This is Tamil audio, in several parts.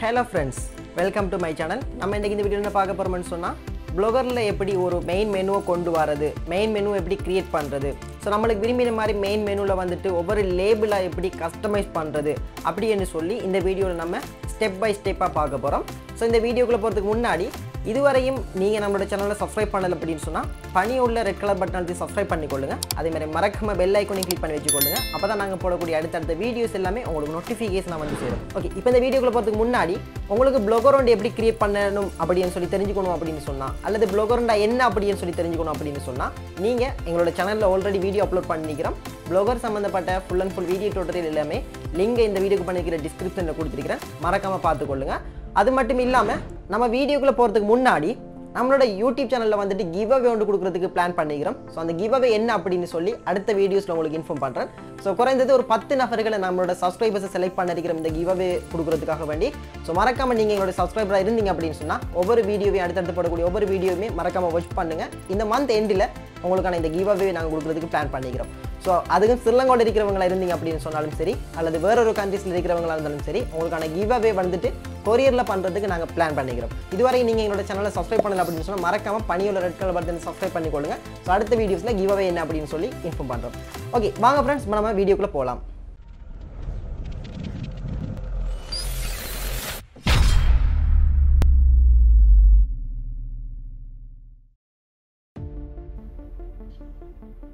Hello friends, welcome to my channel. நம்ம இன்னைக்கு இந்த வீடியோல பார்க்க போறோம்னு சொன்னா Bloggerல எப்படி ஒரு மெயின் மெனுவை கொண்டு வரது, மெயின் மெனு எப்படி கிரியேட் பண்றது. சோ நமக்கு விரும்பின மாதிரி மெயின் மெனுல வந்துட்டு ஒவ்வொரு லேபிளா எப்படி கஸ்டமைஸ் பண்றது அப்படினு சொல்லி இந்த வீடியோல நம்ம ஸ்டெப் பை ஸ்டெப்பா பார்க்க போறோம். சோ இந்த வீடியோக்குள்ள போறதுக்கு முன்னாடி இதுவரையும் நீங்க நம்மளோட சேனலை சப்ஸ்கிரைப் பண்ணல அப்படினு சொன்னா பணிய உள்ள ரெட் கலர் பட்டன் அழுத்தி சப்ஸ்கிரைப் பண்ணிக்கொள்ளுங்க. அதே மாதிரி மறக்காம பெல் ஐகானையும் கிளிக் பண்ணி வெச்சுக்கொள்ளுங்க. அப்பதான் நாங்க போடக்கூடிய அடுத்த வீடியோஸ் எல்லாமே உங்களுக்கு நோட்டிஃபிகேஷனா வந்து சேரும். ஓகே, இப்போ இந்த வீடியோக்குள்ள போறதுக்கு முன்னாடி உங்களுக்கு ப்ளாகர் ஒன்று எப்படி கிரியேட் பண்ணணும் அப்படினு சொல்லி தெரிஞ்சுக்கணும் அப்படினு சொன்னா அல்லது ப்ளாகர்ண்டா என்ன அப்படினு சொல்லி தெரிஞ்சுக்கணும் அப்படினு சொன்னா நீங்க எங்களோட சேனல்ல ஆல்ரெடி வீடியோ அப்லோட் பண்ணிக்கிறோம். ப்ளாகர் சம்பந்தப்பட்ட full and full video tutorial எல்லாமே லிங்க் இந்த வீடியோக்கு பண்ணிக்கிற டிஸ்கிரிப்ஷன்ல கொடுத்திருக்கேன். மறக்காம பார்த்துக்கொள்ளுங்க. அது மட்டும் இல்லாம நம்ம வீடியோக்குள்ள போறதுக்கு முன்னாடி நம்மளோட யூடியூப் சேனல்ல வந்துட்டு கிவ் அவே ஒன்று கொடுக்கிறதுக்கு பிளான் பண்ணிக்கிறோம். ஸோ அந்த கிவ் அவே என்ன அப்படின்னு சொல்லி அடுத்த வீடியோஸ்ல உங்களுக்கு இன்ஃபார்ம் பண்றேன். ஸோ குறைந்தது ஒரு 10 நபர்களை நம்மளோட சப்ஸ்கிரைபர்ஸை செலக்ட் பண்ணிருக்கிறோம் இந்த கிவ் அவே கொடுக்கறதுக்காக வேண்டி. ஸோ மறக்காம நீங்க எங்களோட சப்ஸ்கிரைபரா இருந்தீங்க அப்படின்னு சொன்னா ஒவ்வொரு வீடியோவையும் அடுத்தடுத்து போடக்கூடிய ஒவ்வொரு வீடியோவுமே மறக்காம வாட்ச் பண்ணுங்க. இந்த மந்த் எண்டில் உங்களுக்கான இந்த கிவ் அவே நாங்கள் கொடுக்கறதுக்கு பிளான் பண்ணிக்கிறோம். ஸோ அதுக்கும் ஸ்ரீலங்காவில் இருக்கிறவங்களா இருந்தீங்க அப்படின்னு சொன்னாலும் சரி அல்லது வேறொரு கண்ட்ரீஸில் இருக்கிறவங்களா இருந்தாலும் சரி உங்களுக்கான கிவ் அவே வந்துட்டு கொரியரில் பண்ணுறதுக்கு நாங்கள் பிளான் பண்ணிக்கிறோம். இதுவரை நீங்கள் எங்களோட சேனலை சப்ஸ்கிரைப் பண்ணல அப்படின்னு சொன்னால் மறக்காம பணியுள்ள ரெட் கலர் பட்டன் சப்ஸ்கிரைப் பண்ணிக்கொள்ளுங்க. ஸோ அடுத்த வீடியோஸில் கிவ் அவே என்ன அப்படின்னு சொல்லி இன்ஃபார்ம் பண்ணுறோம். ஓகே வாங்க ஃப்ரெண்ட்ஸ், நம்ம வீடியோக்குள்ளே போகலாம்.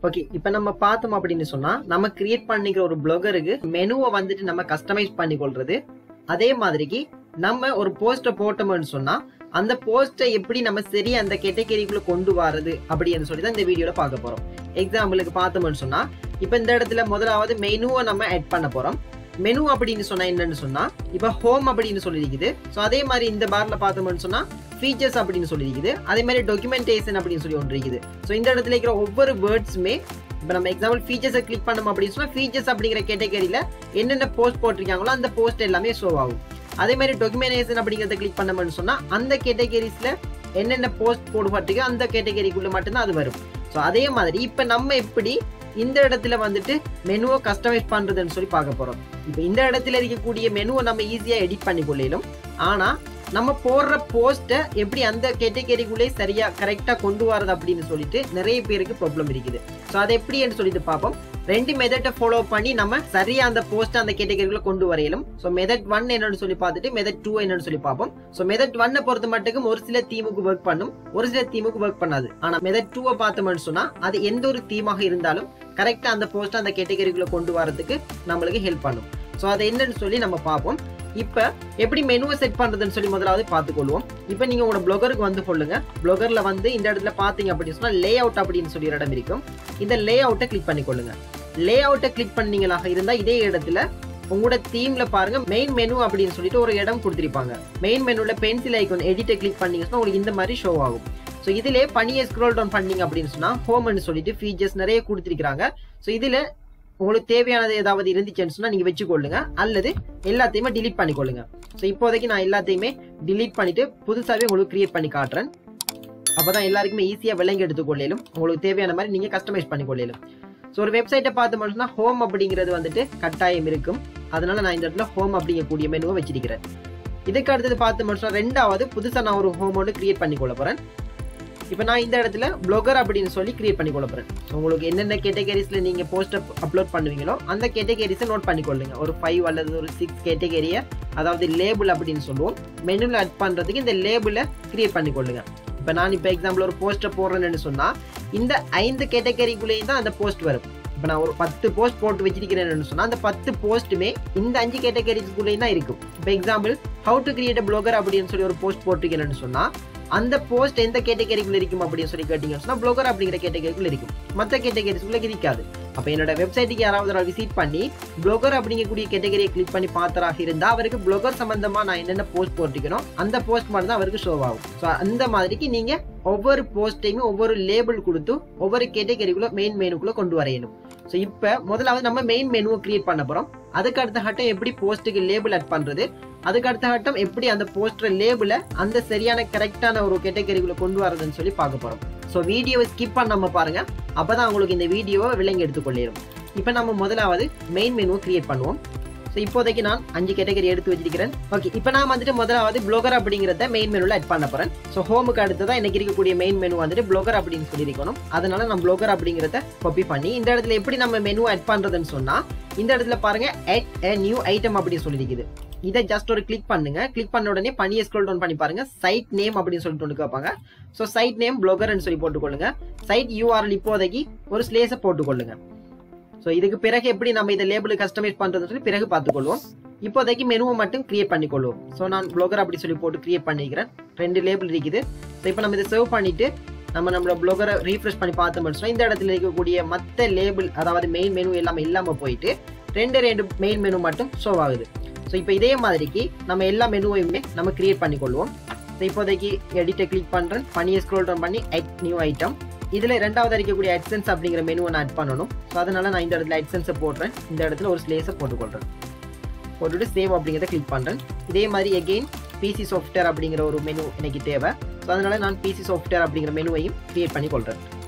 ஓகே, இப்போ நம்ம பார்த்தோம் அப்படின்னு சொன்னா நம்ம கிரியேட் பண்ணிக்கிற ஒரு ப்ளாகருக்கு மெனுவை வந்துட்டு நம்ம கஸ்டமைஸ் பண்ணி கொள்றது. அதே மாதிரிக்கு நம்ம ஒரு போஸ்ட்டை போட்டோம்னு சொன்னா அந்த போஸ்ட்டை எப்படி நம்ம சரி அந்த கேட்டகரிக்குள்ள கொண்டு வரது அப்படின்னு சொல்லி தான் இந்த வீடியோல பார்க்க போறோம். எக்ஸாம்பிளுக்கு பார்த்தோம்னு சொன்னா இப்போ இந்த இடத்துல முதலாவது மெனுவை நம்ம ஆட் பண்ண போறோம். மெனு அப்படின்னு சொன்னா என்னன்னு சொன்னா இப்ப ஹோம் அப்படின்னு சொல்லியிருக்குது. ஸோ அதே மாதிரி இந்த பார்ல பார்த்தோம்னு சொன்னா ஃபீச்சர்ஸ் அப்படின்னு சொல்லியிருக்குது. அதே மாதிரி டாக்குமெண்டேஷன் அப்படின்னு சொல்லி ஒன்று இருக்குது. ஸோ இந்த இடத்துல இருக்கிற ஒவ்வொரு வேர்ட்ஸுமே இப்போ நம்ம எக்ஸாம்பிள் ஃபீச்சர்ஸை கிளிக் பண்ணோம் அப்படின்னு சொன்னா ஃபீச்சர்ஸ் அப்படிங்கிற கேட்டகரியில என்னென்ன போஸ்ட் போட்டிருக்காங்களோ அந்த போஸ்ட் எல்லாமே ஷோ ஆகும். அதே மாதிரி டாக்குமெண்டேஷன் அப்படிங்கிறத கிளிக் பண்ணோம்னு சொன்னா அந்த கேட்டகரிஸ்ல என்னென்ன போஸ்ட் போடப்பட்டிருக்கோ அந்த கேட்டகரிக்குள்ள மட்டும்தான் அது வரும். ஸோ அதே மாதிரி இப்ப நம்ம எப்படி இந்த இடத்துல வந்துட்டு மெனுவை கஸ்டமைஸ் பண்றதுன்னு சொல்லி பார்க்க போறோம். இப்போ இந்த இடத்துல இருக்கக்கூடிய மெனுவை நம்ம ஈஸியா எடிட் பண்ணி கொள்ளையிலும், ஆனா நம்ம போடுற போஸ்ட்டை எப்படி அந்த கேட்டகரிக்குள்ளே சரியா கரெக்டா கொண்டு வரது அப்படின்னு சொல்லிட்டு நிறைய பேருக்கு ப்ராப்ளம் இருக்குது. ஸோ அதை எப்படின்னு சொல்லிட்டு பார்ப்போம். ரெண்டு மெத்தட்டை ஃபாலோ பண்ணி நம்ம சரியா அந்த போஸ்ட் அந்த கேட்டகரிக்குள்ள கொண்டு வரையலும். ஸோ மெத்தட் 1 என்னன்னு சொல்லி பார்த்துட்டு மெத்தட் 2 என்னன்னு சொல்லி பார்ப்போம். ஸோ மெத்தட் 1 பொறுத்த மட்டுக்கும் ஒரு சில தீமுக்கு ஒர்க் பண்ணும், ஒரு சில தீமுக்கு ஒர்க் பண்ணாது. ஆனா மெத்தட் 2 பார்த்தோம்னு சொன்னா அது எந்த ஒரு தீமாக இருந்தாலும் கரெக்டா அந்த போஸ்ட் அந்த கேட்டகரிக்குள்ள கொண்டு வரதுக்கு நம்மளுக்கு ஹெல்ப் பண்ணும். ஸோ அதை என்னன்னு சொல்லி நம்ம பார்ப்போம். இப்ப எப்படி மெனுவை செட் பண்றதுன்னு சொல்லி முதலாவது பார்த்துக்கொள்வோம். இப்ப நீங்க உங்களோட ப்ளாகருக்கு வந்து கொள்ளுங்க. ப்ளாகர்ல வந்து இந்த இடத்துல பாத்தீங்க அப்படின்னு சொன்னா லே அவுட் அப்படின்னு சொல்லி இடம் இருக்கும். இந்த லே அவுட்டை கிளிக் பண்ணிக்கொள்ளுங்க. லே அவுட்டை கிளிக் பண்ணீங்களாக இருந்தா இதே இடத்துல உங்களோட தீம்ல பாருங்க மெயின் மெனு அப்படின்னு சொல்லிட்டு ஒரு இடம் கொடுத்திருப்பாங்க. மெயின் மெனுல பென்சில் ஐகான் எடிட்டை கிளிக் பண்ணீங்கன்னா உங்களுக்கு இந்த மாதிரி ஷோ ஆகும். ஸோ இதுல பணியை ஸ்க்ரோல் டவுன் பண்ணீங்க அப்படின்னு சொன்னா ஹோம்னு சொல்லிட்டு ஃபீச்சர்ஸ் நிறைய கொடுத்திருக்காங்க. ஸோ இதுல உங்களுக்கு தேவையானது ஏதாவது இருந்துச்சுன்னு சொன்னா நீங்க வச்சுக்கொள்ளுங்க அல்லது எல்லாத்தையுமே டிலீட் பண்ணிக்கொள்ளுங்க. ஸோ இப்போதைக்கு நான் எல்லாத்தையுமே டிலீட் பண்ணிட்டு புதுசாவே உங்களுக்கு கிரியேட் பண்ணி காட்டுறேன். அப்பதான் எல்லாருக்குமே ஈஸியா விளங்கி எடுத்துக்கொள்ளும், உங்களுக்கு தேவையான மாதிரி நீங்க கஸ்டமைஸ் பண்ணிக்கொள்ளும். ஸோ ஒரு வெப்சைட்டை பார்த்தோம்னா ஹோம் அப்படிங்கிறது வந்துட்டு கட்டாயம் இருக்கும். அதனால நான் இந்த இடத்துல ஹோம் அப்படிங்கக்கூடிய மெனுவை வச்சிருக்கிறேன். இதுக்கு அடுத்தது பார்த்தோம்னா ரெண்டாவது புதுசா நான் ஒரு ஹோம் ஒன்று கிரியேட் பண்ணி கொள்ள போறேன். இப்போ நான் இந்த இடத்துல ப்ளாகர் அப்படின்னு சொல்லி கிரியேட் பண்ணி கொள்ள போறேன். உங்களுக்கு என்னென்ன கேட்டகரிஸ்ல நீங்க போஸ்ட் அப்லோட் பண்ணுவீங்களோ அந்த கேட்டகரிஸை நோட் பண்ணிக்கொள்ளுங்க. ஒரு 5 அல்லது ஒரு 6 கேட்டகரியை, அதாவது லேபிள் அப்படின்னு சொல்லுவோம், மெனுல ஆட் பண்றதுக்கு இந்த லேபிளை கிரியேட் பண்ணிக்கொள்ளுங்க. இப்போ நான் இப்போ எக்ஸாம்பிள் ஒரு போஸ்ட்டை போடுறேன்னு சொன்னா இந்த 5 கேட்டகரிக்குள்ளேயும் தான் அந்த போஸ்ட் வரும். இப்போ நான் ஒரு 10 போஸ்ட் போட்டு வச்சிருக்கிறேன்னு சொன்னா அந்த 10 போஸ்ட்டுமே இந்த 5 கேட்டகரிக்குள்ளேயும் தான் இருக்கும். இப்போ example how to create Blogger அப்படின்னு சொல்லி ஒரு போஸ்ட் போட்டிருக்கேன்னு சொன்னா அந்த போஸ்ட் எந்த கேட்டகரிக்குள்ள இருக்கும் அப்படின்னு சொல்லி கேட்டீங்கன்னு சொன்னா ப்ளாகர் அப்படிங்கிற கேட்டகரிக்குள்ள இருக்கும், மற்ற கேட்டகரிக்குள்ள இருக்காது. அப்ப என்னோட வெப்சைட்டுக்கு யாராவது விசிட் பண்ணி ப்ளாகர் அப்படிங்கக்கூடிய கேட்டகரியை கிளிக் பண்ணி பார்த்தராக இருந்தா அவருக்கு ப்ளாகர் சம்பந்தமா நான் என்னென்ன போஸ்ட் போட்டிருக்கணும் அந்த போஸ்ட் மட்டும் தான் அவருக்கு ஷோ ஆகும். ஸோ அந்த மாதிரிக்கு நீங்க ஒவ்வொரு போஸ்ட்டையுமே ஒவ்வொரு லேபிள் கொடுத்து ஒவ்வொரு கேட்டகரிக்குள்ள மெயின் மெனுக்குள்ள கொண்டு வரையணும். ஸோ இப்போ முதலாவது நம்ம மெயின் மெனுவை கிரியேட் பண்ண போறோம். அதுக்கு அடுத்த கட்டம் எப்படி போஸ்ட்டுக்கு லேபிள் ஆட் பண்றது, அதுக்கு அடுத்த கட்டம் எப்படி அந்த போஸ்டர் லேபிளை அந்த சரியான கரெக்டான ஒரு கேட்டகரிக்குள்ள கொண்டு வரதுன்னு சொல்லி பார்க்க போறோம். ஸோ வீடியோவை ஸ்கிப் பண்ணாம பாருங்க, அப்பதான் உங்களுக்கு இந்த வீடியோவை விளங்கி எடுத்துக்கொள்ளும். இப்போ நம்ம முதலாவது மெயின் மெனுவை கிரியேட் பண்ணுவோம். ஸோ இப்போதைக்கு நான் 5 கேட்டகரி எடுத்து வச்சிருக்கிறேன். ஓகே, இப்போ நான் வந்துட்டு முதலாவது பிளாகர் அப்படிங்கிறத மெயின் மெனுவில் ஆட் பண்ண போறேன். ஸோ ஹோமுக்கு அடுத்ததான் எனக்கு இருக்கக்கூடிய மெயின் மெனு வந்துட்டு பிளாகர் அப்படின்னு சொல்லியிருக்கணும். அதனால நான் பிளாகர் அப்படிங்கிறத காப்பி பண்ணி இந்த இடத்துல எப்படி நம்ம மெனு ஆட் பண்றதுன்னு சொன்னா இந்த இடத்துல பாருங்க add a new item அப்படின்னு சொல்லியிருக்குது. இதை ஜஸ்ட் ஒரு கிளிக் பண்ணுங்க. கிளிக் பண்ண உடனே பணியை ஸ்க்ரோல் டவுன் பண்ணி பாருங்க. சைட் நேம் அப்படின்னு சொல்லிட்டு ஒன்று கேட்பாங்க. ஸோ சைட் நேம் பிளாகர்னு சொல்லி போட்டுக்கொள்ளுங்க. சைட் URL இப்போதைக்கு ஒரு ஸ்லேஸை போட்டுக்கொள்ளுங்க. ஸோ இதுக்கு பிறகு எப்படி நம்ம இதை லேபிள் கஸ்டமைஸ் பண்றதுன்னு சொல்லி பிறகு பார்த்துக்கொள்வோம். இப்போதைக்கு மெனுவை மட்டும் கிரியேட் பண்ணிக்கொள்வோம். ஸோ நான் பிளாகர் அப்படி சொல்லி போட்டு கிரியேட் பண்ணிக்கிறேன். 2 லேபிள் இருக்குது. ஸோ இப்போ நம்ம இதை சேவ் பண்ணிட்டு நம்மளோட பிளாகரை ரீஃப்ரெஷ் பண்ணி பார்த்தோம்னு சொன்னா இந்த இடத்துல இருக்கக்கூடிய மற்ற லேபிள் அதாவது மெயின் மெனு எல்லாமே இல்லாம போயிட்டு 2 மெயின் மெனு மட்டும் ஷோ ஆகுது. ஸோ இப்போ இதே மாதிரிக்கு நம்ம எல்லா மெனுவையுமே நம்ம கிரியேட் பண்ணிக்கொள்வோம். ஸோ இப்போதைக்கு எடிட்டை கிளிக் பண்றேன். பணியை ஸ்க்ரோல் டவுன் பண்ணி add new item. இதுல ரெண்டாவது இருக்கக்கூடிய AdSense அப்படிங்கிற மெனுவை நான் ஆட் பண்ணணும். ஸோ அதனால நான் இந்த இடத்துல AdSense போடுறேன். இந்த இடத்துல ஒரு ஸ்லேஸை போட்டுக்கொள்றேன். போட்டுட்டு சேவ் அப்படிங்கிறத கிளிக் பண்றேன். இதே மாதிரி அகெயின் PC சாஃப்ட்வேர் அப்படிங்கிற ஒரு மெனு எனக்கு தேவை. ஸோ அதனால நான் PC சாஃப்ட்வேர் அப்படிங்கிற மெனுவையும் கிரியேட் பண்ணி கொள்றேன்.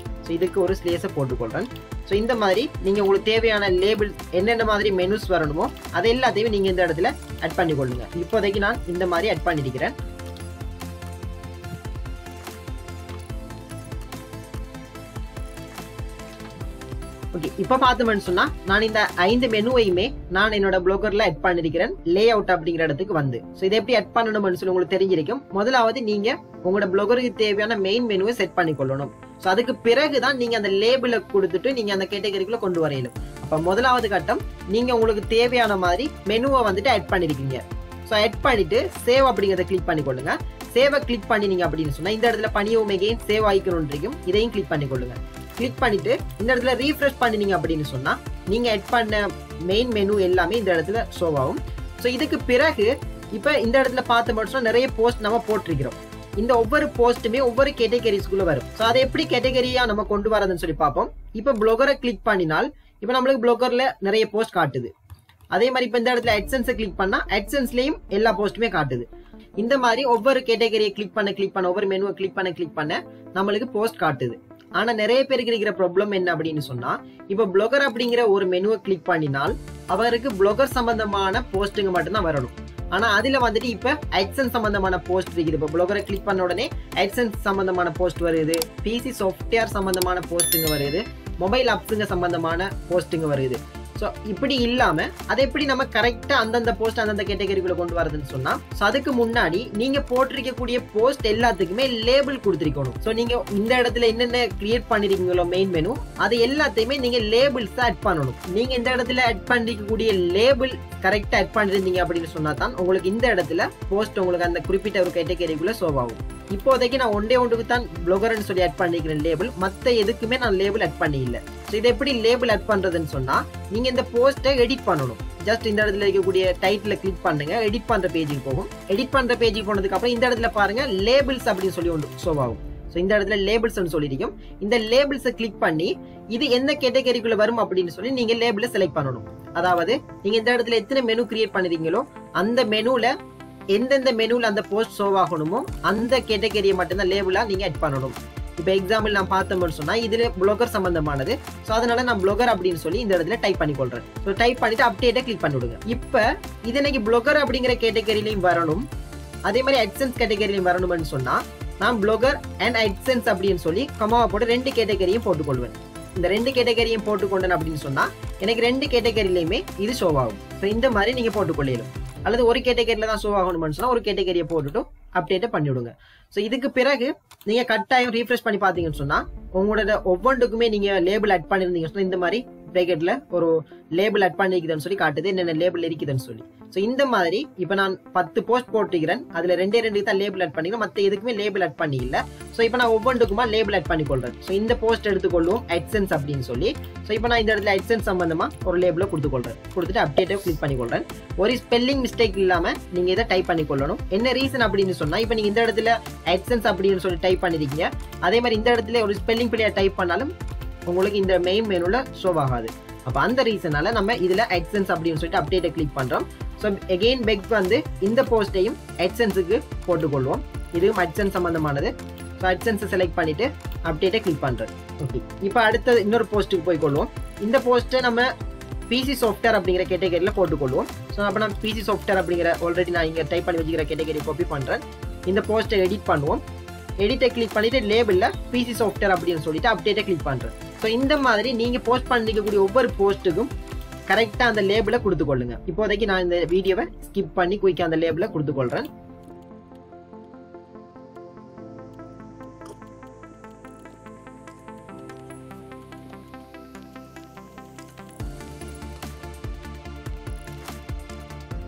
ஸோ இதுக்கு ஒரு ஸ்லேஸை போட்டுக்கொள்றேன். ஸோ இந்த மாதிரி நீங்க உங்களுக்கு தேவையான லேபிள் என்னென்ன மாதிரி மெனுஸ் வரணுமோ அது எல்லாத்தையும் நீங்க இந்த இடத்துல ஆட் பண்ணிக்கொள்ளுங்க. இப்போதைக்கு நான் இந்த மாதிரி ஆட் பண்ணிருக்கிறேன். ஓகே, இப்போ பார்த்தோம்னு சொன்னா நான் இந்த 5 மெனுவையுமே நான் என்னோட பிளாகர்ல ஆட் பண்ணிருக்கிறேன். லே அவுட் அப்படிங்கிற இடத்துக்கு வந்து. ஸோ இதை எப்படி ஆட் பண்ணணும்னு சொல்லி உங்களுக்கு தெரிஞ்சிருக்கும். முதலாவது நீங்க உங்களோட பிளாகருக்கு தேவையான மெயின் மெனுவை செட் பண்ணிக்கொள்ளணும். ஸோ அதுக்கு பிறகுதான் நீங்க அந்த லேபிளை கொடுத்துட்டு நீங்க அந்த கேட்டகரிக்குள்ள கொண்டு வரையலும். அப்ப முதலாவது கட்டம் நீங்க உங்களுக்கு தேவையான மாதிரி மெனுவை வந்துட்டு ஆட் பண்ணிருக்கீங்க. ஸோ ஆட் பண்ணிட்டு சேவ் அப்படிங்கிறத கிளிக் பண்ணிக்கொள்ளுங்க. சேவை கிளிக் பண்ணினீங்க அப்படின்னு சொன்னா இந்த இடத்துல பணியும் அகைன் சேவ் ஆயிக்கணும் இருக்கும். இதையும் கிளிக் பண்ணிக்கொள்ளுங்க. கிளிக் பண்ணிட்டு இந்த இடத்துல ரீஃப்ரெஷ் பண்ணினீங்க அப்படின்னு சொன்னா நீங்க ஆட் பண்ண மெயின் மெனு எல்லாமே இந்த இடத்துல ஷோ ஆகும். ஸோ இதுக்கு பிறகு இப்ப இந்த இடத்துல பார்த்து மட்டும் நிறைய போஸ்ட் நம்ம போட்டிருக்கிறோம். இந்த ஒவ்வொரு போஸ்ட்டுமே ஒவ்வொரு கேட்டகரிஸ்குள்ள வரும். ஸோ அதை எப்படி கேட்டகரியா நம்ம கொண்டு வரதுன்னு சொல்லி பார்ப்போம். இப்ப பிளாகரை கிளிக் பண்ணினால் இப்ப நம்மளுக்கு பிளாகர்ல நிறைய போஸ்ட் காட்டுது. அதே மாதிரி இப்ப இந்த இடத்துல AdSense கிளிக் பண்ணா AdSenseலயும் எல்லா போஸ்ட்டுமே காட்டுது. இந்த மாதிரி ஒவ்வொரு கேட்டகரியை கிளிக் பண்ண ஒவ்வொரு மெனுவை கிளிக் பண்ண நம்மளுக்கு போஸ்ட் காட்டுது. ஆனா நிறைய பேருக்கு இருக்கிற ப்ராப்ளம் என்ன அப்படின்னு சொன்னா இப்ப பிளாகர் அப்படிங்கிற ஒரு மெனுவை கிளிக் பண்ணினால் அவருக்கு பிளாகர் சம்பந்தமான போஸ்ட்டுங்க மட்டும்தான் வரணும். ஆனா அதுல வந்துட்டு இப்ப AdSense சம்பந்தமான போஸ்ட் இருக்குது. இப்ப பிளாகரை கிளிக் பண்ண உடனே AdSense சம்பந்தமான போஸ்ட் வருது, PC சாஃப்ட்வேர் சம்பந்தமான போஸ்ட்டுங்க வருது, மொபைல் ஆப்ஸுங்க சம்பந்தமான போஸ்ட்டுங்க வருது. ஸோ இப்படி இல்லாம அதை எப்படி நம்ம கரெக்டா அந்தந்த போஸ்ட் அந்தந்த கேட்டகரிக்குள்ள கொண்டு வரதுன்னு சொன்னா அதுக்கு முன்னாடி நீங்க போட்டிருக்கக்கூடிய போஸ்ட் எல்லாத்துக்குமே லேபிள் கொடுத்திருக்கணும். ஸோ நீங்க இந்த இடத்துல என்னென்ன கிரியேட் பண்ணிருக்கீங்களோ மெயின் மெனு அது எல்லாத்தையுமே நீங்க லேபிள்ஸ் ஆட் பண்ணணும். நீங்க இந்த இடத்துல ஆட் பண்ணிருக்கக்கூடிய லேபிள் கரெக்டா ஆட் பண்ணிருந்தீங்க அப்படின்னு சொன்னா தான் உங்களுக்கு இந்த இடத்துல போஸ்ட் உங்களுக்கு அந்த குறிப்பிட்ட ஒரு கேட்டகரிக்குள்ள ஷோ ஆகும். இப்போதைக்கு நான் ஒன்றுக்கு தான் பிளாகர்னு சொல்லி ஆட் பண்ணிக்கிறேன் லேபிள். மற்ற எதுக்குமே நான் லேபிள் ஆட் பண்ணி இல்லை. ஸோ இதை எப்படி லேபிள் ஆட் பண்றதுன்னு சொன்னா நீங்க இந்த போஸ்ட்டை எடிட் பண்ணணும். ஜஸ்ட் இந்த இடத்துல இருக்கக்கூடிய டைட்டில் கிளிக் பண்ணுங்க. எடிட் பண்ற பேஜுக்கு போகும். எடிட் பண்ற பேஜுக்கு போனதுக்கு அப்புறம் இந்த இடத்துல பாருங்க லேபிள்ஸ் அப்படின்னு சொல்லி ஒன்று ஷோ ஆகும். ஸோ இந்த இடத்துல லேபிள்ஸ் சொல்லியிருக்கும். இந்த லேபிள்ஸை கிளிக் பண்ணி இது எந்த கேட்டகரிக்குள்ள வரும் அப்படின்னு சொல்லி நீங்க லேபிளை செலக்ட் பண்ணணும். அதாவது நீங்க இந்த இடத்துல எத்தனை மெனு கிரியேட் பண்ணிருக்கீங்களோ அந்த மெனுல எந்தெந்த மெனுல அந்த போஸ்ட் ஷோ ஆகணுமோ அந்த கேட்டகரியை மட்டும்தான் லேபிளா நீங்க ஆட் பண்ணணும். இப்ப எக்ஸாம்பிள் நான் பார்த்தோம்னு சொன்னா இதுல பிளாகர் சம்பந்தமானது. சோ அதனால நான் பிளாகர் அப்படின்னு சொல்லி இந்த இடத்துல டைப் பண்ணி கொள்றேன். ஸோ டைப் பண்ணிட்டு அப்டேட்டை கிளிக் பண்ணி விடுங்க. இப்ப இது எனக்கு பிளாகர் அப்படிங்கிற கேட்டகரியிலையும் வரணும், அதே மாதிரி AdSense கேட்டகரியிலையும் வரணும்னு சொன்னா நான் பிளாகர் அண்ட் AdSense அப்படின்னு சொல்லி கமாவை போட்டு 2 கேட்டகரியும் போட்டுக்கொள்வேன். இந்த 2 கேட்டகரியும் போட்டுக்கொண்டேன் அப்படின்னு சொன்னா எனக்கு 2 கேட்டகரியிலையுமே இது ஷோ ஆகும். ஸோ இந்த மாதிரி நீங்க போட்டுக்கொள்ளலாம். அல்லது ஒரு கேட்டகரியில தான் ஷோ ஆகணும்னு சொன்னா ஒரு கேட்டகரியை போட்டுட்டு அப்டேட்டை பண்ணி விடுங்க. ஸோ இதுக்கு பிறகு நீங்க கட்டாயம் ரீஃப்ரெஷ் பண்ணி பாத்தீங்கன்னு சொன்னா உங்களோட ஒவ்வொன்றுக்குமே நீங்க லேபிள் ஆட் பண்ணிருந்தீங்கன்னு சொன்னா இந்த மாதிரி பிராக்கெட்ல ஒரு லேபிள் ஆட் பண்ணிக்குதுன்னு சொல்லி காட்டுது, என்னென்ன லேபிள் இருக்குதுன்னு சொல்லி. ஸோ இந்த மாதிரி இப்ப நான் 10 போஸ்ட் போட்டுக்கிறேன். அதுல 2 தான் லேபிள் ஆட் பண்ணிக்கிறேன், மற்ற எதுக்குமே லேபிள் ஆட் பண்ணி இல்ல. ஸோ இப்போ நான் ஒவ்வொன்றுக்குமா லேபிள் ஆட் பண்ணி கொள்றேன். ஸோ இந்த போஸ்ட் எடுத்துக்கொள்வோம் AdSense அப்படின்னு சொல்லி. ஸோ இப்போ நான் இந்த இடத்துல AdSense சம்பந்தமா ஒரு லேபிளை கொடுத்துக்கொள்றேன். கொடுத்துட்டு அப்டேட்டை கிளிக் பண்ணி கொள்றேன். ஒரு ஸ்பெல்லிங் மிஸ்டேக் இல்லாம நீங்க இதை டைப் பண்ணி கொள்ளணும். என்ன ரீசன் அப்படின்னு சொன்னா இப்ப நீங்க இந்த இடத்துல AdSense அப்படின்னு சொல்லி டைப் பண்ணிருக்கீங்க, அதே மாதிரி இந்த இடத்துல ஒரு ஸ்பெல்லிங் பிள்ளையா டைப் பண்ணாலும் உங்களுக்கு இந்த மெயின் மெனுல ஷோ ஆகாது. அப்ப அந்த ரீசனால நம்ம இதுல AdSense அப்படின்னு சொல்லிட்டு அப்டேட்டை கிளிக் பண்றோம். ஸோ அகெயின் பெக் வந்து இந்த போஸ்டையும் AdSenseக்கு போட்டுக்கொள்வோம். இதுவும் AdSense சம்பந்தமானது. ஸோ AdSense செலக்ட் பண்ணிட்டு அப்டேட்டை கிளிக் பண்றேன். ஓகே, இப்போ அடுத்த இன்னொரு போஸ்ட்டுக்கு போய் கொள்வோம். இந்த போஸ்ட்டை நம்ம பிசி சாஃப்ட்வேர் அப்படிங்கிற கேட்டகரியில போட்டுக்கொள்வோம். ஸோ அப்போ நான் பிசி சாஃப்ட்வேர் அப்படிங்கிற ஆல்ரெடி நான் இங்கே டைப் பண்ணி வச்சுக்கிற கேட்டகரி காப்பி பண்ணுறேன். இந்த போஸ்ட்டை எடிட் பண்ணுவோம். எடிட்டை கிளிக் பண்ணிட்டு லேபிளில் பிசி சாஃப்ட்வேர் அப்படின்னு சொல்லிட்டு அப்டேட்டை கிளிக் பண்ணுறேன். ஸோ இந்த மாதிரி நீங்கள் போஸ்ட் பண்ணிக்கக்கூடிய ஒவ்வொரு போஸ்ட்டுக்கும் கரெக்டாக அந்த லேபிளை கொடுத்துக்கொள்ளுங்க. இப்போதைக்கு நான் இந்த வீடியோவை ஸ்கிப் பண்ணி குயிக்காக அந்த லேபிளை கொடுத்துக்கொள்கிறேன்.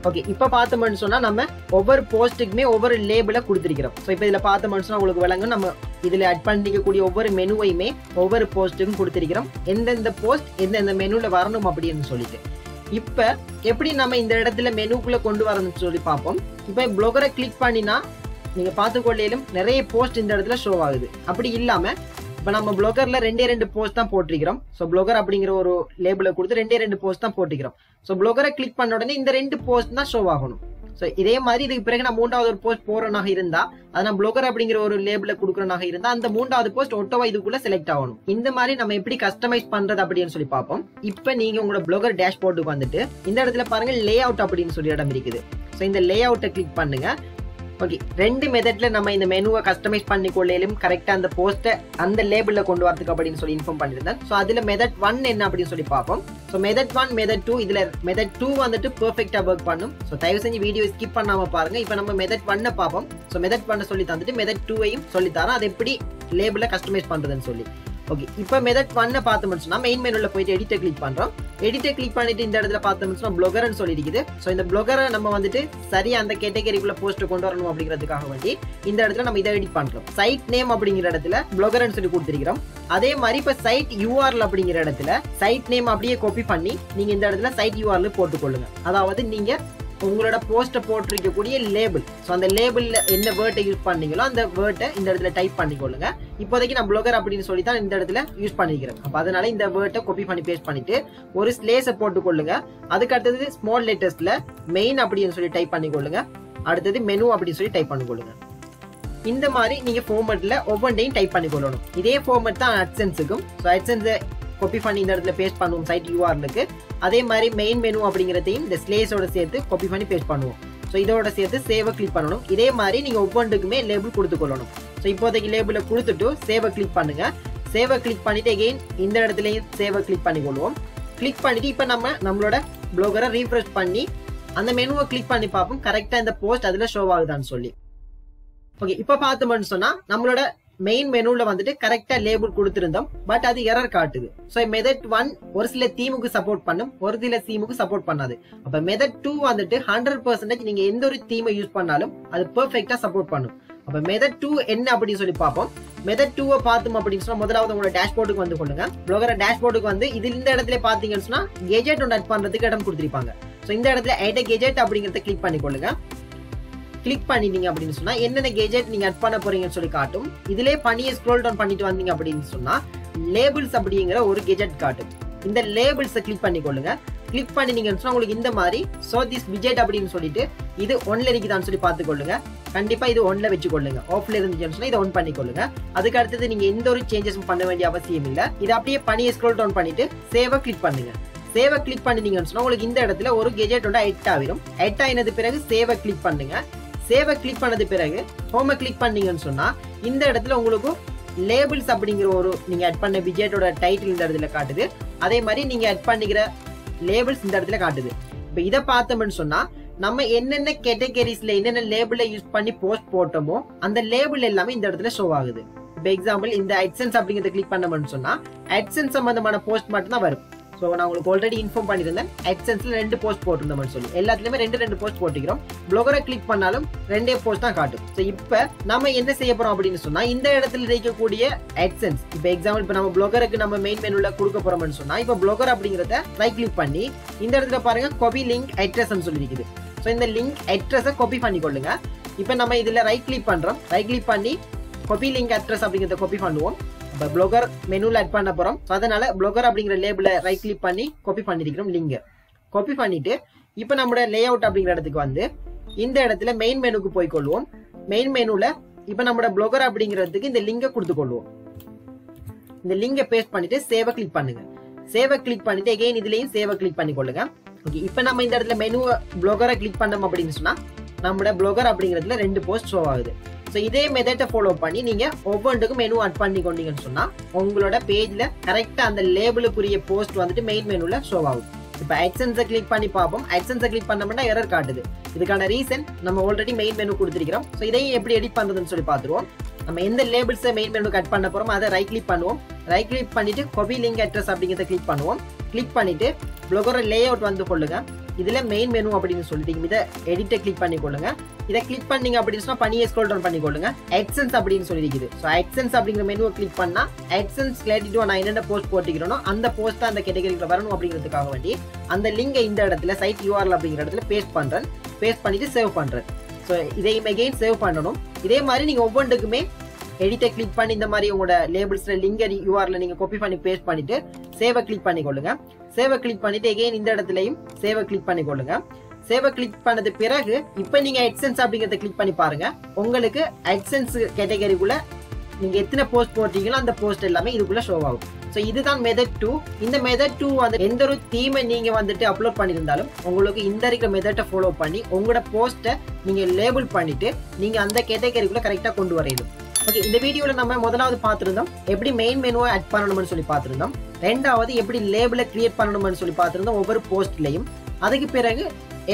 ஓகே, இப்போ பார்த்தோம்னு சொன்னா நம்ம ஒவ்வொரு போஸ்ட்டுக்குமே ஒவ்வொரு லேபிளை கொடுத்துருக்கிறோம். ஸோ இப்போ இதில் பார்த்தோம்னு சொன்னா உங்களுக்கு விளங்கும். நம்ம இதில் ஆட் பண்ணிக்கக்கூடிய ஒவ்வொரு மெனுவையுமே ஒவ்வொரு போஸ்ட்டுக்கும் கொடுத்துருக்கிறோம். எந்தெந்த போஸ்ட் எந்தெந்த மெனுவில் வரணும் அப்படின்னு சொல்லிட்டு. இப்போ எப்படி நம்ம இந்த இடத்துல மெனுக்குள்ள கொண்டு வரணும்னு சொல்லி பார்ப்போம். இப்போ ப்ளொகரை கிளிக் பண்ணினா நீங்க பார்த்துக்கொள்ளையிலும் நிறைய போஸ்ட் இந்த இடத்துல ஷோ ஆகுது. அப்படி இல்லாம இப்போ நம்ம ப்ளொகர்ல 2 போஸ்ட் தான் போட்டிருக்கிறோம். ஸோ ப்ளொகர் அப்படிங்கிற ஒரு லேபிளை கொடுத்து 2 போஸ்ட் தான் போட்டிருக்கிறோம். ஸோ ப்ளொகரை கிளிக் பண்ண உடனே இந்த 2 போஸ்ட் தான் ஷோ ஆகணும். ஸோ இதே மாதிரி இதுக்கு பிறகு நான் 3வது ஒரு போஸ்ட் போறனாக இருந்தா அதை நான் ப்ளொகர் அப்படிங்கிற ஒரு லேபிளை கொடுக்கறனாக இருந்தா அந்த 3வது போஸ்ட் ஒட்டவா இதுக்குள்ள செலக்ட் ஆகணும். இந்த மாதிரி நம்ம எப்படி கஸ்டமைஸ் பண்றது அப்படின்னு சொல்லி பார்ப்போம். இப்போ நீங்க உங்களோட ப்ளொகர் டேஷ்போர்டுக்கு வந்துட்டு இந்த இடத்துல பாருங்க லே அவுட் அப்படின்னு சொல்லி இடம் இருக்குது. ஸோ இந்த லே அவுட்டை கிளிக் பண்ணுங்க. ஓகே, 2 மெத்தட்ல நம்ம இந்த மெனுவை கஸ்டமைஸ் பண்ணிக்கொள்ளையிலும் கரெக்டா அந்த போஸ்ட்டை அந்த லேபிள்ல கொண்டு வரதுக்கு அப்படின்னு சொல்லி இன்ஃபார்ம் பண்ணிருந்தேன். ஸோ அதுல மெத்தட் 1 என்ன அப்படின்னு சொல்லி பார்ப்போம். ஸோ மெத்தட் 1 மெத்தட் 2 இதுல மெத்தட் 2 வந்துட்டு பெர்ஃபெக்டா ஒர்க் பண்ணும். ஸோ தயவு செஞ்சு வீடியோ ஸ்கிப் பண்ணாம பாருங்க. இப்போ நம்ம மெத்தட் 1 பார்ப்போம். ஸோ மெத்தட் 1 சொல்லி தந்துட்டு மெத்தட் 2ஐயும் சொல்லி தரேன் அது எப்படி லேபிள கஸ்டமைஸ் பண்றதுன்னு சொல்லி. ஓகே, இப்போ மெத்தட் 1 பார்த்தோம்னு சொன்னா மெயின் மெனுல போயிட்டு எடிட்டை கிளிக் பண்றோம். எடிட்டை கிளிக் பண்ணிட்டு இந்த இடத்துல பார்த்தோம்னு சொன்னா ப்ளொகர்னு சொல்லி இருக்குது. ஸோ இந்த ப்ளொகரை நம்ம வந்துட்டு சரியா அந்த கேட்டகரிக்குள்ள போஸ்ட் கொண்டு வரணும் அப்படிங்கிறதுக்காக வேண்டி இந்த இடத்துல நம்ம இதை எடிட் பண்றோம். சைட் நேம் அப்படிங்கிற இடத்துல ப்ளொகர்னு சொல்லி கொடுத்திருக்கிறோம். அதே மாதிரி இப்ப சைட் யூஆர்எல் அப்படிங்கிற இடத்துல சைட் நேம் அப்படியே காப்பி பண்ணி நீங்க இந்த இடத்துல சைட் யூஆர்எல் போட்டுக்கொள்ளுங்க. அதாவது நீங்க உங்களோட போஸ்ட்டை போட்டிருக்கக்கூடிய லேபிள். ஸோ அந்த லேபிள்ல என்ன வேர்ட்டை யூஸ் பண்ணீங்களோ அந்த வேர்ட்டை இந்த இடத்துல டைப் பண்ணிக்கொள்ளுங்க. இப்போதைக்கு நான் ப்ளொகர் அப்படின்னு சொல்லி தான் இந்த இடத்துல யூஸ் பண்ணிக்கிறேன். அப்போ அதனால இந்த வேர்ட்டை காப்பி பண்ணி பேஸ்ட் பண்ணிட்டு ஒரு ஸ்லேஸை போட்டுக்கொள்ளுங்க. அதுக்கு அடுத்தது ஸ்மால் லெட்டர்ஸ்ல மெயின் அப்படின்னு சொல்லி டைப் பண்ணிக்கொள்ளுங்க. அடுத்தது மெனு அப்படின்னு சொல்லி டைப் பண்ணிக்கொள்ளுங்க. இந்த மாதிரி நீங்க ஃபார்மேட்ல ஒவ்வொன்றையும் டைப் பண்ணிக்கொள்ளணும். இதே ஃபார்மேட் தான் அட்சென்ஸுக்கும். ஸோ அட்சென்ஸை காப்பி பண்ணி இந்த இடத்துல பேஸ்ட் பண்ணுவோம் சைட் யூஆர்எலுக்கு. அதே மாதிரி மெயின் மெனு அப்படிங்கிறதையும் இந்த ஸ்லேஸோட சேர்த்து காப்பி பண்ணி பேஸ்ட் பண்ணுவோம். ஸோ இதோட சேர்த்து சேவை கிளிக் பண்ணணும். இதே மாதிரி நீங்க ஒவ்வொன்றுக்குமே லேபிள் கொடுத்துக்கொள்ளணும். ஸோ இப்போதைக்கு லேபிளை கொடுத்துட்டு சேவை கிளிக் பண்ணுங்க. சேவை கிளிக் பண்ணிட்டு அகெயின் இந்த இடத்துலயும் சேவை கிளிக் பண்ணிக்கொள்வோம். கிளிக் பண்ணிட்டு இப்போ நம்மளோட ப்ளொகரை ரீஃப்ரெஷ் பண்ணி அந்த மெனுவை கிளிக் பண்ணி பார்ப்போம் கரெக்டா இந்த போஸ்ட் அதுல ஷோ ஆகுதான்னு சொல்லி. ஓகே, இப்போ பார்த்தோம்னு சொன்னா நம்மளோட மெயின் மெனுல வந்துட்டு கரெக்டா லேபிள் கொடுத்திருந்தோம். பட் அது எரர் காட்டுது. ஸோ மெத்தட் 1 ஒரு சில தீமுக்கு சப்போர்ட் பண்ணும், ஒரு சில தீமுக்கு சப்போர்ட் பண்ணாது. அப்ப மெத்தட் 2 வந்துட்டு 100% நீங்க எந்த ஒரு தீமை யூஸ் பண்ணாலும் அது பெர்ஃபெக்ட்டா சப்போர்ட் பண்ணும். அப்ப மெத்தட் 2 என்ன அப்படின்னு சொல்லி பார்ப்போம். மெத்தட் 2 பார்த்தோம் அப்படின்னு சொன்னா முதலாவது உங்களோட டேஷ்போர்டுக்கு வந்து கொள்ளுங்க. ப்ளொகர் டேஷ்போர்டுக்கு வந்து இது இந்த இடத்துல பாத்தீங்கன்னு சொன்னா கெஜெட் ஒன்று ஆட் பண்றதுக்கு இடம் கொடுத்திருப்பாங்க. ஸோ இந்த இடத்துல ஆட் கெஜெட் அப்படிங்கறத கிளிக் பண்ணிக்கொள்ளுங்க. கிளிக் பண்ணிட்டீங்க அப்படின்னு சொன்னா என்னென்ன கெஜெட் நீங்க ஆட் பண்ண போறீங்கன்னு சொல்லி காட்டும். இதுல பண்ணியே ஸ்க்ரோல் டவுன் பண்ணிட்டு வந்தீங்க அப்படின்னு சொன்னா லேபிள்ஸ் அப்படிங்கிற ஒரு கெஜெட் காட்டும். இந்த லேபிள்ஸை கிளிக் பண்ணிக்கொள்ளுங்க. கிளிக் பண்ணினீங்கன்னு சொன்னா உங்களுக்கு இந்த மாதிரி சோ திஸ் விஜெட் அப்படின்னு சொல்லிட்டு இது ஒன்ல இருக்குதான்னு சொல்லி பார்த்துக்கொள்ளுங்க. கண்டிப்பா இது ஒன்ல வச்சுக்கொள்ளுங்க. ஆஃப்ல இருந்துச்சுன்னு சொன்னா இதை ஒன் பண்ணிக்கொள்ளுங்க. அதுக்கு அடுத்தது நீங்க எந்த ஒரு சேஞ்சஸும் பண்ண வேண்டிய அவசியம் இல்லை. இதை அப்படியே பண்ணியே ஸ்க்ரோல் டவுன் பண்ணிட்டு சேவை கிளிக் பண்ணுங்க. சேவை கிளிக் பண்ணிட்டீங்கன்னு சொன்னா உங்களுக்கு இந்த இடத்துல ஒரு கெஜெட் ஒன்று எட் ஆகிடும். எட் ஆயினது பிறகு சேவை கிளிக் பண்ணுங்க. சேவை கிளிக் பண்ணது பிறகு ஹோமை கிளிக் பண்ணீங்கன்னு சொன்னா இந்த இடத்துல உங்களுக்கு லேபிள்ஸ் அப்படிங்கிற ஒரு நீங்க ஆட் பண்ண விஜெட்டோட டைட்டில் இந்த இடத்துல காட்டுது. அதே மாதிரி நீங்க ஆட் பண்ணிக்கிற லேபிள்ஸ் இந்த இடத்துல காட்டுது. இப்ப இதை பார்த்தோம்னு சொன்னா நம்ம என்னென்ன கேட்டகரிஸ்ல என்னென்ன லேபிள யூஸ் பண்ணி போஸ்ட் போட்டோமோ அந்த லேபிள் எல்லாமே இந்த இடத்துல ஷோ ஆகுது. இப்ப எக்ஸாம்பிள் இந்த அட்சென்ஸ் அப்படிங்கறத கிளிக் பண்ணோம்னு சொன்னா அட்சென்ஸ் சம்பந்தமான போஸ்ட் மட்டும் தான் வரும். ஸோ நான் உங்களுக்கு ஆல்ரெடி இன்ஃபார்ம் பண்ணியிருந்தேன் அட்சென்ஸ்ல 2 போஸ்ட் போட்டிருந்தோம்னு சொல்லி எல்லாத்துலயுமே 2 போஸ்ட் போட்டிக்கிறோம். ப்ளொகரை கிளிக் பண்ணாலும் 2 போஸ்ட் தான் காட்டும். ஸோ இப்போ நம்ம என்ன செய்ய போறோம் அப்படின்னு சொன்னா இந்த இடத்துல இருக்கக்கூடிய அட்சென்ஸ் இப்போ எக்ஸாம்பிள் இப்போ நம்ம ப்ளொகருக்கு நம்ம மெயின் மெனுல கொடுக்க போறோம்னு சொன்னா இப்போ ப்ளொகர் அப்படிங்கிறத ரைட் கிளிக் பண்ணி இந்த இடத்துல பாருங்க காப்பி லிங்க் அட்ரஸ் சொல்லி இருக்குது. ஸோ இந்த லிங்க் அட்ரஸை காப்பி பண்ணிக்கொள்ளுங்க. இப்போ நம்ம இதுல ரைட் கிளிக் பண்றோம். ரைட் கிளிக் பண்ணி காப்பி லிங்க் அட்ரஸ் அப்படிங்கிறத காப்பி பண்ணுவோம். இப்போ ப்ளொகர் மெனுல ஆட் பண்ண போறோம். அதனால ப்ளொகர் அப்படிங்கிற லேபிள ரைட் கிளிக் பண்ணி காப்பி பண்ணிருக்கிறோம். லிங்க் காப்பி பண்ணிட்டு இப்போ நம்மளோட லே அவுட் அப்படிங்கிற இடத்துக்கு வந்து இந்த இடத்துல மெயின் மெனுக்கு போய் கொள்வோம். மெயின் மெனுல இப்போ நம்மளோட ப்ளொகர் அப்படிங்கிறதுக்கு இந்த லிங்கை கொடுத்து கொள்வோம். இந்த லிங்கை பேஸ்ட் பண்ணிட்டு சேவை கிளிக் பண்ணுங்க. சேவை கிளிக் பண்ணிட்டு அகைன் இதுலயும் சேவை கிளிக் பண்ணிக்கொள்ளுங்க. ஓகே, இப்போ நம்ம இந்த இடத்துல மெனு ப்ளாகரை கிளிக் பண்ணோம் அப்படின்னு சொன்னா நம்மளோட ப்ளாகர் அப்படிங்கிறதுல 2 போஸ்ட் ஷோ ஆகுது. ஸோ இதே மெத்தடை ஃபாலோ பண்ணி நீங்க ஒவ்வொன்றுக்கும் மெனு ஆட் பண்ணி கொண்டீங்கன்னு சொன்னா உங்களோட பேஜ்ல கரெக்டா அந்த லேபிளுக்குரிய போஸ்ட் வந்துட்டு மெயின் மெனுல ஷோ ஆகும். இப்போ AdSense கிளிக் பண்ணி பார்ப்போம். AdSense கிளிக் பண்ணோம்னா எரர் காட்டுது. இதுக்கான ரீசன் நம்ம ஆல்ரெடி மெயின் மெனு கொடுத்துருக்கிறோம். ஸோ இதையும் எப்படி எடிட் பண்றதுன்னு சொல்லி பார்த்துருவோம். நம்ம எந்த லேபிள்ஸை மெயின் மெனு கட் பண்ண போறோம் அதை ரைட் கிளிக் பண்ணுவோம். ரைட் கிளிக் பண்ணிட்டு காப்பி லிங்க் அட்ரஸ் அப்படிங்கிறத கிளிக் பண்ணுவோம். கிளிக் பண்ணிட்டு ப்ளாகரோட லே அவுட் வந்து கொள்ளுங்க. இதுல மெயின் மெனு அப்படின்னு சொல்லிட்டு இதை எடிட்டை கிளிக் பண்ணி கொள்ளுங்க. இதை கிளிக் பண்ணீங்க அப்படின்னு சொன்னா பனியை ஸ்க்ரோல் டவுன் பண்ணி கொள்ளுங்க. AdSense அப்படின்னு சொல்லி இருக்குது. ஸோ AdSense அப்படிங்கிற மெனுவை கிளிக் பண்ணா AdSense ரிலேட்டட் நான் என்னென்ன போஸ்ட் போட்டிக்கிறோனோ அந்த போஸ்ட் அந்த கேட்டகரியில் வரணும் அப்படிங்கிறதுக்காக வேண்டி அந்த லிங்கை இந்த இடத்துல சைட் URL அப்படிங்கிற இடத்துல பேஸ்ட் பண்றேன். பேஸ்ட் பண்ணிட்டு சேவ் பண்றேன். ஸோ இதையும் அகைன் சேவ் பண்ணணும். இதே மாதிரி நீங்க ஒவ்வொன்றுக்குமே எடிட்டை கிளிக் பண்ணி இந்த மாதிரி உங்களோட லேபிள்ஸ்ல லிங்க் URL நீங்க காப்பி பண்ணி பேஸ்ட் பண்ணிட்டு சேவை கிளிக் பண்ணிக்கொள்ளுங்க. சேவை கிளிக் பண்ணிட்டு அகைன் இந்த இடத்துலயும் சேவை கிளிக் பண்ணிக்கொள்ளுங்க. சேவை கிளிக் பண்ணது பிறகு இப்ப நீங்க AdSense அப்படிங்கறத கிளிக் பண்ணி பாருங்க. உங்களுக்கு AdSense கேட்டகரிக்குள்ள நீங்க எத்தனை போஸ்ட் போட்டீங்களோ அந்த போஸ்ட் எல்லாமே இதுக்குள்ள ஷோ ஆகும். ஸோ இதுதான் மெத்தட் 2. இந்த மெத்தட் 2 வந்து எந்த ஒரு தீமை நீங்க வந்துட்டு அப்லோட் பண்ணியிருந்தாலும் உங்களுக்கு இந்த இருக்க மெத்தட்டை ஃபாலோ பண்ணி உங்களோட போஸ்ட்டை நீங்க லேபிள் பண்ணிட்டு நீங்க அந்த கேட்டகரிக்குள்ள கரெக்டா கொண்டு வரையணும். ஓகே, இந்த வீடியோல நம்ம முதலாவது பார்த்திருந்தோம் எப்படி மெயின் மெனுவை ஆட் பண்ணணும்னு சொல்லி பார்த்திருந்தோம். ரெண்டாவது எப்படி லேபிளை கிரியேட் பண்ணணும்னு சொல்லி பார்த்திருந்தோம் ஒவ்வொரு போஸ்ட்லயும். அதுக்கு பிறகு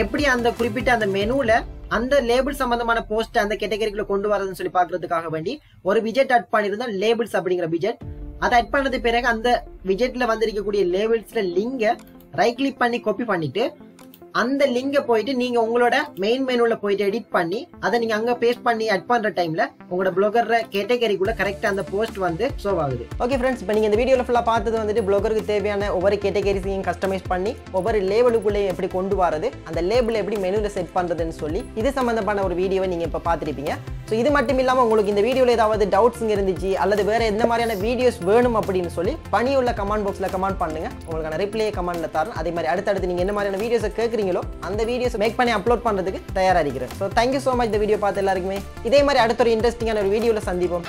எப்படி அந்த குறிப்பிட்ட அந்த மெனுல அந்த லேபிள் சம்பந்தமான போஸ்ட் அந்த கேட்டகரிக்குள்ள கொண்டு வரதுன்னு சொல்லி பாக்குறதுக்காக வேண்டி ஒரு விஜெட் ஆட் பண்ணிருந்தோம், லேபிள்ஸ் அப்படிங்கிற விஜெட். அதை ஆட் பண்ணது பிறகு அந்த விஜெட்ல வந்திருக்கக்கூடிய லேபிள்ஸ்ல லிங்கை ரைட் கிளிக் பண்ணி காப்பி பண்ணிட்டு அந்த லிங்கை போயிட்டு நீங்க உங்களோட மெயின் மெனுல போயிட்டு எடிட் பண்ணி அதை நீங்க அங்க பேஸ்ட் பண்ணி ஆட் பண்ற டைம்ல உங்களோட ப்ளாகர் கேட்டகரிக்குள்ள கரெக்டா அந்த போஸ்ட் வந்து ஷோ ஆகுது. ஓகே ஃப்ரெண்ட்ஸ், இப்போ நீங்க இந்த வீடியோல ஃபுல்லா பார்த்தது வந்துட்டு ப்ளாகருக்கு தேவையான ஒவ்வொரு கேட்டகரிஸையும் கஸ்டமைஸ் பண்ணி ஒவ்வொரு லேபிளுக்குள்ளே எப்படி கொண்டு வரது, அந்த லேபிள் எப்படி மெனுல செட் பண்றதுன்னு சொல்லி இது சம்பந்தமான ஒரு வீடியோவை நீங்க இப்ப பார்த்திருப்பீங்க. ஸோ இது மட்டும் இல்லாம உங்களுக்கு இந்த வீடியோல ஏதாவது டவுட்ஸ் இருந்துச்சு அல்லது வேற எந்த மாதிரியான வீடியோஸ் வேணும் அப்படின்னு சொல்லி பணியுள்ள கமெண்ட் பாக்ஸ்ல கமெண்ட் பண்ணுங்க. உங்களுக்கான ரிப்ளை கமெண்ட்ல தரேன். அதே மாதிரி அடுத்தடுத்து நீங்க என்ன மாதிரியான வீடியோஸை கேட்குறீங்களோ அந்த வீடியோஸ் மேக் பண்ணி அப்லோட் பண்றதுக்கு தயாரா இருக்கிறேன். ஸோ தேங்க்யூ ஸோ மச் இந்த வீடியோ பார்த்து எல்லாருக்குமே. இதே மாதிரி அடுத்த ஒரு இன்ட்ரெஸ்டிங்கான ஒரு வீடியோல சந்திப்போம்.